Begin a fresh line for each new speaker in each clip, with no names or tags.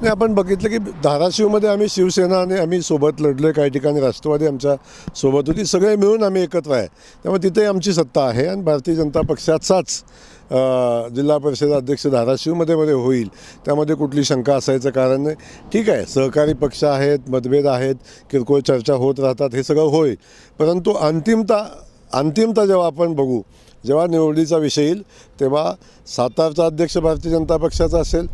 नाही, आपण बघितलं की धाराशिवमध्ये आम्ही शिवसेना आणि आम्ही सोबत लढलो आहे, काही ठिकाणी राष्ट्रवादी आमच्या सोबत होती, सगळे मिळून आम्ही एकत्र आहे. त्यामुळे तिथे आमची सत्ता आहे आणि भारतीय जनता पक्षाचाच जिल्हा परिषद अध्यक्ष धाराशिवमध्ये होईल, त्यामध्ये कुठली शंका असायचं कारण नाही. ठीक आहे, सहकारी पक्ष आहेत, मतभेद आहेत, किरकोळ चर्चा होत राहतात, हे सगळं होईल. परंतु अंतिमता जेव्हा आपण बघू, जेव्हा निवडीचा विषय येईल, तेव्हा सातारचा अध्यक्ष भारतीय जनता पक्षाचा असेल,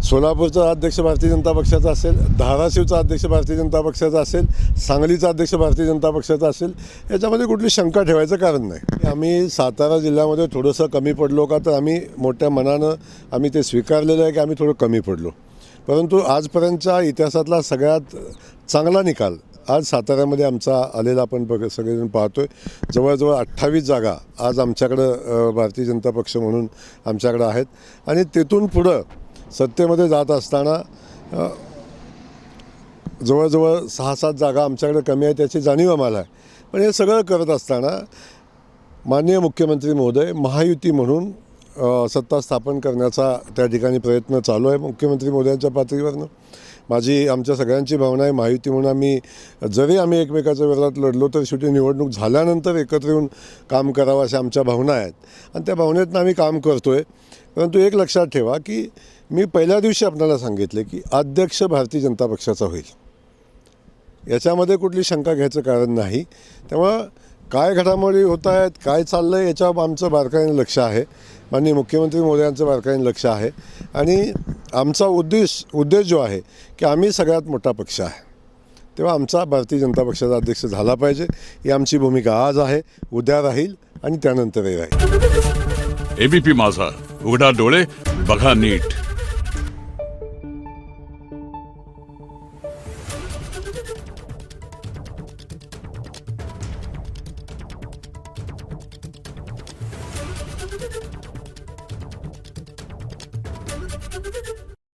सोलापूरचा अध्यक्ष भारतीय जनता पक्षाचा असेल, धाराशिवचा अध्यक्ष भारतीय जनता पक्षाचा असेल, सांगलीचा अध्यक्ष भारतीय जनता पक्षाचा असेल, याच्यामध्ये कुठली शंका ठेवायचं कारण नाही. आम्ही सातारा जिल्ह्यामध्ये थोडंसं कमी पडलो का, तर आम्ही मोठ्या मनानं आम्ही ते स्वीकारलेलं आहे की आम्ही थोडं कमी पडलो. परंतु आजपर्यंतच्या इतिहासातला सगळ्यात चांगला निकाल आज साताऱ्यामध्ये आमचा आलेला आपण सगळेजण पाहतो आहे. जवळजवळ 28 जागा आज आमच्याकडं भारतीय जनता पक्ष म्हणून आमच्याकडं आहेत आणि तिथून पुढं सत्तेमध्ये जात असताना जवळजवळ 6-7 जागा आमच्याकडे कमी आहे, त्याची जाणीव आम्हाला आहे. पण हे सगळं करत असताना माननीय मुख्यमंत्री महोदय महायुती म्हणून सत्ता स्थापन करण्याचा त्या ठिकाणी प्रयत्न चालू आहे मुख्यमंत्री महोदयांच्या पातळीवरनं. आमच्या सगळ्यांची भावना आहे महायुती म्हणून जरी आम्ही एकमेकाच्या विरोधात लढलो तर शेवटी निवडणूक झाल्यानंतर एकत्र येऊन काम करावं अशा आमच्या भावना आहेत आणि त्या भावनेतनं आम्ही काम करतो आहे. परंतु एक लक्षात ठेवा की मी पहिल्या दिवशी आपल्याला सांगितले की अध्यक्ष भारतीय जनता पक्षाचा होईल, याच्यामध्ये कुठली शंका घ्यायचं कारण नाही. त्यामुळं काय घडामोडी होत आहेत, काय चाललं आहे, याच्यावर आमचं बारकाईने लक्ष आहे, माननीय मुख्यमंत्री महोदयांचं बारकाईने लक्ष आहे आणि आमचा उद्देश जो आहे की आम्ही सगळ्यात मोठा पक्ष आहे, तेव्हा आमचा भारतीय जनता पक्षाचा अध्यक्ष झाला पाहिजे, ही आमची भूमिका आज आहे, उद्या राहील आणि त्यानंतरही राहील.
एबीपी माझा, उघडा डोळे बघा नीट.